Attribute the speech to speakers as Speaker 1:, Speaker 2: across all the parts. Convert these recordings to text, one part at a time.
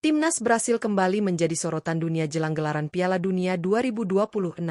Speaker 1: Timnas Brasil kembali menjadi sorotan dunia jelang gelaran Piala Dunia 2026.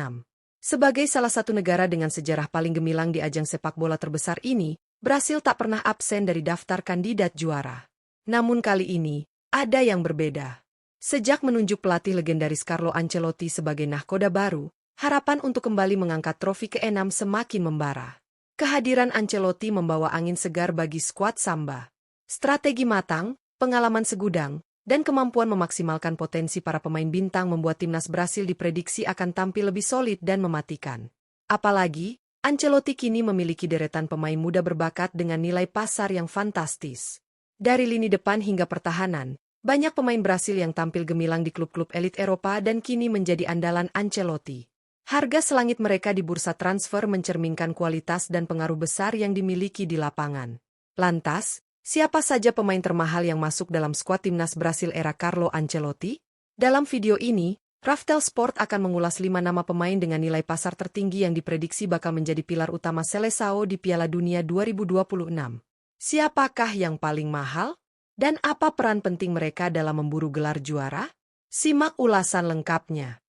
Speaker 1: Sebagai salah satu negara dengan sejarah paling gemilang di ajang sepak bola terbesar ini, Brasil tak pernah absen dari daftar kandidat juara. Namun kali ini, ada yang berbeda. Sejak menunjuk pelatih legendaris Carlo Ancelotti sebagai nahkoda baru, harapan untuk kembali mengangkat trofi ke-6 semakin membara. Kehadiran Ancelotti membawa angin segar bagi skuad Samba. Strategi matang, pengalaman segudang, dan kemampuan memaksimalkan potensi para pemain bintang membuat timnas Brasil diprediksi akan tampil lebih solid dan mematikan. Apalagi, Ancelotti kini memiliki deretan pemain muda berbakat dengan nilai pasar yang fantastis. Dari lini depan hingga pertahanan, banyak pemain Brasil yang tampil gemilang di klub-klub elit Eropa dan kini menjadi andalan Ancelotti. Harga selangit mereka di bursa transfer mencerminkan kualitas dan pengaruh besar yang dimiliki di lapangan. Lantas, siapa saja pemain termahal yang masuk dalam skuad timnas Brasil era Carlo Ancelotti? Dalam video ini, Raftel Sport akan mengulas 5 nama pemain dengan nilai pasar tertinggi yang diprediksi bakal menjadi pilar utama Seleção di Piala Dunia 2026. Siapakah yang paling mahal? Dan apa peran penting mereka dalam memburu gelar juara? Simak ulasan lengkapnya.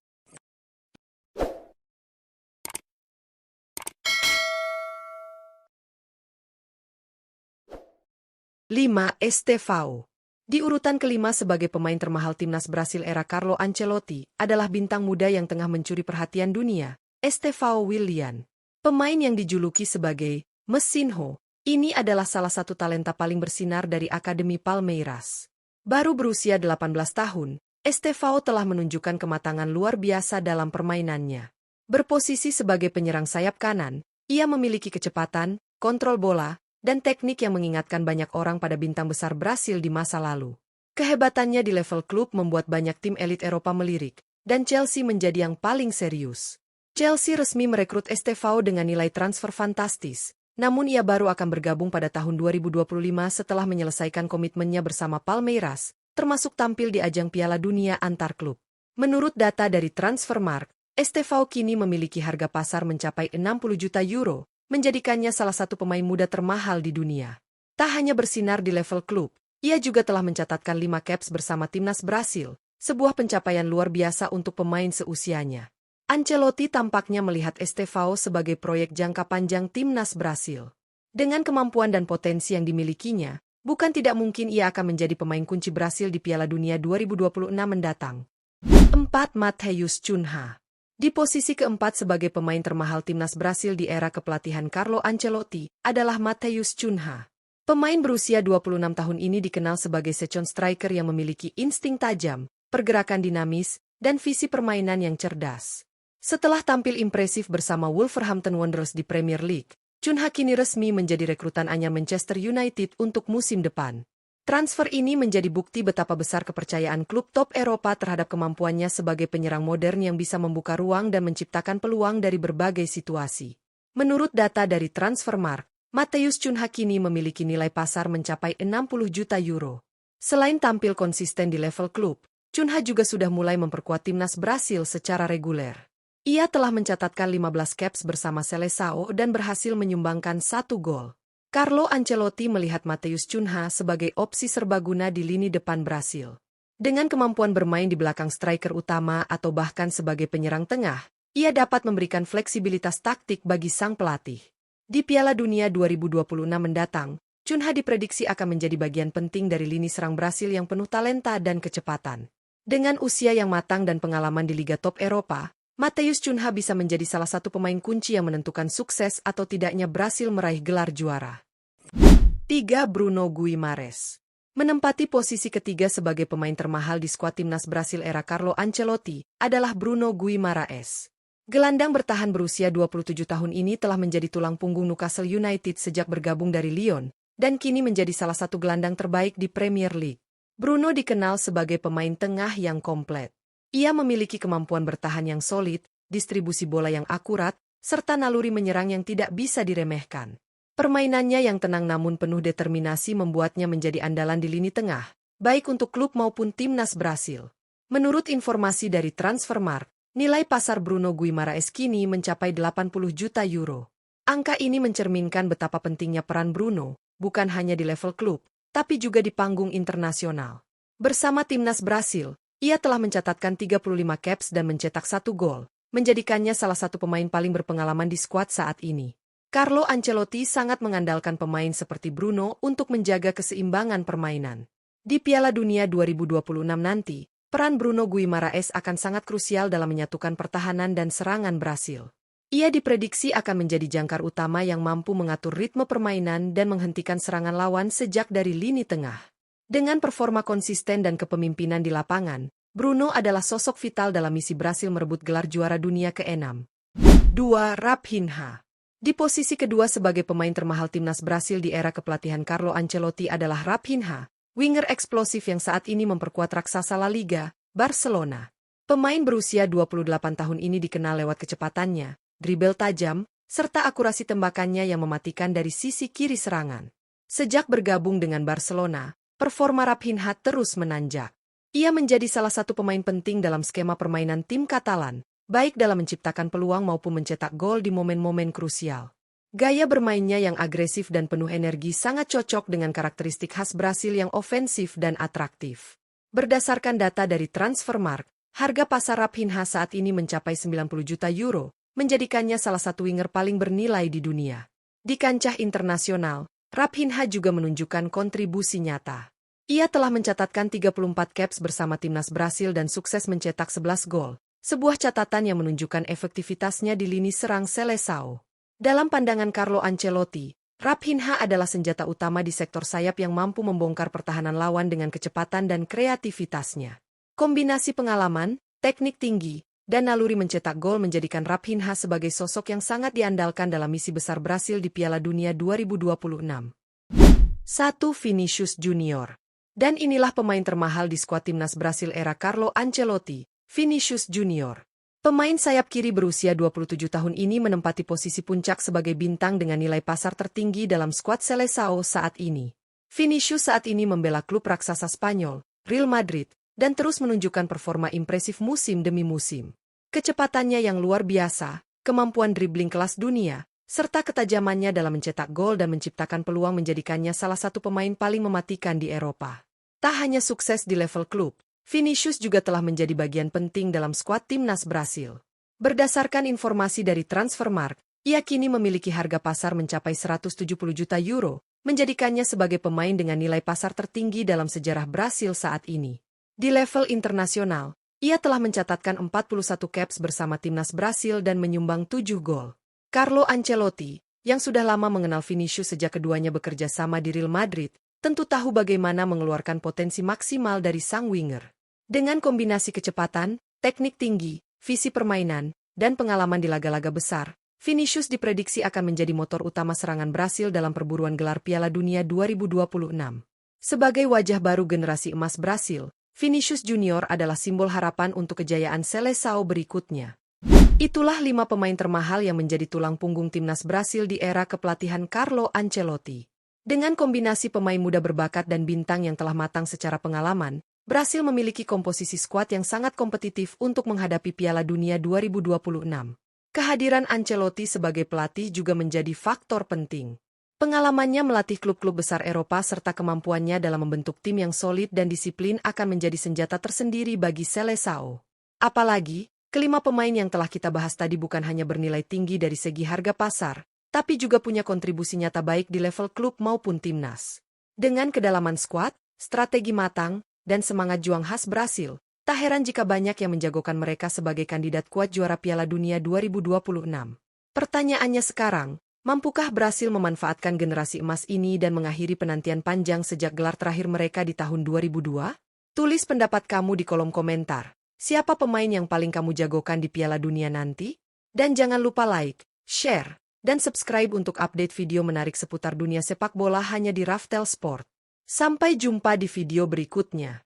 Speaker 1: 5. Estevão. Di urutan kelima sebagai pemain termahal timnas Brasil era Carlo Ancelotti adalah bintang muda yang tengah mencuri perhatian dunia, Estevão Willian. Pemain yang dijuluki sebagai Mesinho, ini adalah salah satu talenta paling bersinar dari Akademi Palmeiras. Baru berusia 18 tahun, Estevão telah menunjukkan kematangan luar biasa dalam permainannya. Berposisi sebagai penyerang sayap kanan, ia memiliki kecepatan, kontrol bola, dan teknik yang mengingatkan banyak orang pada bintang besar Brasil di masa lalu. Kehebatannya di level klub membuat banyak tim elit Eropa melirik, dan Chelsea menjadi yang paling serius. Chelsea resmi merekrut Estevão dengan nilai transfer fantastis, namun ia baru akan bergabung pada tahun 2025 setelah menyelesaikan komitmennya bersama Palmeiras, termasuk tampil di ajang Piala Dunia antar klub. Menurut data dari Transfermarkt, Estevão kini memiliki harga pasar mencapai 60 juta euro, menjadikannya salah satu pemain muda termahal di dunia. Tak hanya bersinar di level klub, ia juga telah mencatatkan 5 caps bersama timnas Brasil, sebuah pencapaian luar biasa untuk pemain seusianya. Ancelotti tampaknya melihat Estevão sebagai proyek jangka panjang timnas Brasil. Dengan kemampuan dan potensi yang dimilikinya, bukan tidak mungkin ia akan menjadi pemain kunci Brasil di Piala Dunia 2026 mendatang. 4. Matheus Cunha. Di posisi keempat sebagai pemain termahal timnas Brasil di era kepelatihan Carlo Ancelotti adalah Matheus Cunha. Pemain berusia 26 tahun ini dikenal sebagai second striker yang memiliki insting tajam, pergerakan dinamis, dan visi permainan yang cerdas. Setelah tampil impresif bersama Wolverhampton Wanderers di Premier League, Cunha kini resmi menjadi rekrutan anyar Manchester United untuk musim depan. Transfer ini menjadi bukti betapa besar kepercayaan klub top Eropa terhadap kemampuannya sebagai penyerang modern yang bisa membuka ruang dan menciptakan peluang dari berbagai situasi. Menurut data dari Transfermarkt, Matheus Cunha kini memiliki nilai pasar mencapai 60 juta euro. Selain tampil konsisten di level klub, Cunha juga sudah mulai memperkuat timnas Brasil secara reguler. Ia telah mencatatkan 15 caps bersama Seleção dan berhasil menyumbangkan 1 gol. Carlo Ancelotti melihat Matheus Cunha sebagai opsi serbaguna di lini depan Brasil. Dengan kemampuan bermain di belakang striker utama atau bahkan sebagai penyerang tengah, ia dapat memberikan fleksibilitas taktik bagi sang pelatih. Di Piala Dunia 2026 mendatang, Cunha diprediksi akan menjadi bagian penting dari lini serang Brasil yang penuh talenta dan kecepatan. Dengan usia yang matang dan pengalaman di Liga Top Eropa, Matheus Cunha bisa menjadi salah satu pemain kunci yang menentukan sukses atau tidaknya Brasil meraih gelar juara. 3. Bruno Guimarães. Menempati posisi ketiga sebagai pemain termahal di skuad timnas Brasil era Carlo Ancelotti adalah Bruno Guimarães. Gelandang bertahan berusia 27 tahun ini telah menjadi tulang punggung Newcastle United sejak bergabung dari Lyon, dan kini menjadi salah satu gelandang terbaik di Premier League. Bruno dikenal sebagai pemain tengah yang komplit. Ia memiliki kemampuan bertahan yang solid, distribusi bola yang akurat, serta naluri menyerang yang tidak bisa diremehkan. Permainannya yang tenang namun penuh determinasi membuatnya menjadi andalan di lini tengah, baik untuk klub maupun timnas Brasil. Menurut informasi dari Transfermarkt, nilai pasar Bruno Guimarães kini mencapai 80 juta euro. Angka ini mencerminkan betapa pentingnya peran Bruno, bukan hanya di level klub, tapi juga di panggung internasional. Bersama timnas Brasil, ia telah mencatatkan 35 caps dan mencetak 1 gol, menjadikannya salah satu pemain paling berpengalaman di skuad saat ini. Carlo Ancelotti sangat mengandalkan pemain seperti Bruno untuk menjaga keseimbangan permainan. Di Piala Dunia 2026 nanti, peran Bruno Guimaraes akan sangat krusial dalam menyatukan pertahanan dan serangan Brasil. Ia diprediksi akan menjadi jangkar utama yang mampu mengatur ritme permainan dan menghentikan serangan lawan sejak dari lini tengah. Dengan performa konsisten dan kepemimpinan di lapangan, Bruno adalah sosok vital dalam misi Brasil merebut gelar juara dunia ke-6. 2. Raphinha. Di posisi kedua sebagai pemain termahal timnas Brasil di era kepelatihan Carlo Ancelotti adalah Raphinha, winger eksplosif yang saat ini memperkuat raksasa La Liga, Barcelona. Pemain berusia 28 tahun ini dikenal lewat kecepatannya, dribel tajam, serta akurasi tembakannya yang mematikan dari sisi kiri serangan. Sejak bergabung dengan Barcelona, performa Raphinha terus menanjak. Ia menjadi salah satu pemain penting dalam skema permainan tim Katalan, baik dalam menciptakan peluang maupun mencetak gol di momen-momen krusial. Gaya bermainnya yang agresif dan penuh energi sangat cocok dengan karakteristik khas Brasil yang ofensif dan atraktif. Berdasarkan data dari Transfermarkt, harga pasar Raphinha saat ini mencapai 90 juta euro, menjadikannya salah satu winger paling bernilai di dunia. Di kancah internasional, Raphinha juga menunjukkan kontribusi nyata. Ia telah mencatatkan 34 caps bersama timnas Brasil dan sukses mencetak 11 gol, sebuah catatan yang menunjukkan efektivitasnya di lini serang Seleção. Dalam pandangan Carlo Ancelotti, Raphinha adalah senjata utama di sektor sayap yang mampu membongkar pertahanan lawan dengan kecepatan dan kreativitasnya. Kombinasi pengalaman, teknik tinggi, dan naluri mencetak gol menjadikan Raphinha sebagai sosok yang sangat diandalkan dalam misi besar Brasil di Piala Dunia 2026. 1. Vinicius Junior. Dan inilah pemain termahal di skuad timnas Brasil era Carlo Ancelotti, Vinicius Junior. Pemain sayap kiri berusia 27 tahun ini menempati posisi puncak sebagai bintang dengan nilai pasar tertinggi dalam skuad Seleção saat ini. Vinicius saat ini membela klub raksasa Spanyol, Real Madrid, dan terus menunjukkan performa impresif musim demi musim. Kecepatannya yang luar biasa, kemampuan dribling kelas dunia, serta ketajamannya dalam mencetak gol dan menciptakan peluang menjadikannya salah satu pemain paling mematikan di Eropa. Tak hanya sukses di level klub, Vinicius juga telah menjadi bagian penting dalam skuad timnas Brasil. Berdasarkan informasi dari Transfermarkt, ia kini memiliki harga pasar mencapai 170 juta euro, menjadikannya sebagai pemain dengan nilai pasar tertinggi dalam sejarah Brasil saat ini. Di level internasional, ia telah mencatatkan 41 caps bersama timnas Brasil dan menyumbang 7 gol. Carlo Ancelotti, yang sudah lama mengenal Vinicius sejak keduanya bekerja sama di Real Madrid, tentu tahu bagaimana mengeluarkan potensi maksimal dari sang winger. Dengan kombinasi kecepatan, teknik tinggi, visi permainan, dan pengalaman di laga-laga besar, Vinicius diprediksi akan menjadi motor utama serangan Brasil dalam perburuan gelar Piala Dunia 2026. Sebagai wajah baru generasi emas Brasil, Vinicius Junior adalah simbol harapan untuk kejayaan Seleção berikutnya. Itulah 5 pemain termahal yang menjadi tulang punggung timnas Brasil di era kepelatihan Carlo Ancelotti. Dengan kombinasi pemain muda berbakat dan bintang yang telah matang secara pengalaman, Brasil memiliki komposisi skuad yang sangat kompetitif untuk menghadapi Piala Dunia 2026. Kehadiran Ancelotti sebagai pelatih juga menjadi faktor penting. Pengalamannya melatih klub-klub besar Eropa serta kemampuannya dalam membentuk tim yang solid dan disiplin akan menjadi senjata tersendiri bagi Seleção. Apalagi, kelima pemain yang telah kita bahas tadi bukan hanya bernilai tinggi dari segi harga pasar, tapi juga punya kontribusi nyata baik di level klub maupun timnas. Dengan kedalaman skuad, strategi matang, dan semangat juang khas Brasil, tak heran jika banyak yang menjagokan mereka sebagai kandidat kuat juara Piala Dunia 2026. Pertanyaannya sekarang, mampukah Brasil memanfaatkan generasi emas ini dan mengakhiri penantian panjang sejak gelar terakhir mereka di tahun 2002? Tulis pendapat kamu di kolom komentar. Siapa pemain yang paling kamu jagokan di Piala Dunia nanti? Dan jangan lupa like, share, dan subscribe untuk update video menarik seputar dunia sepak bola hanya di Raftel Sport. Sampai jumpa di video berikutnya.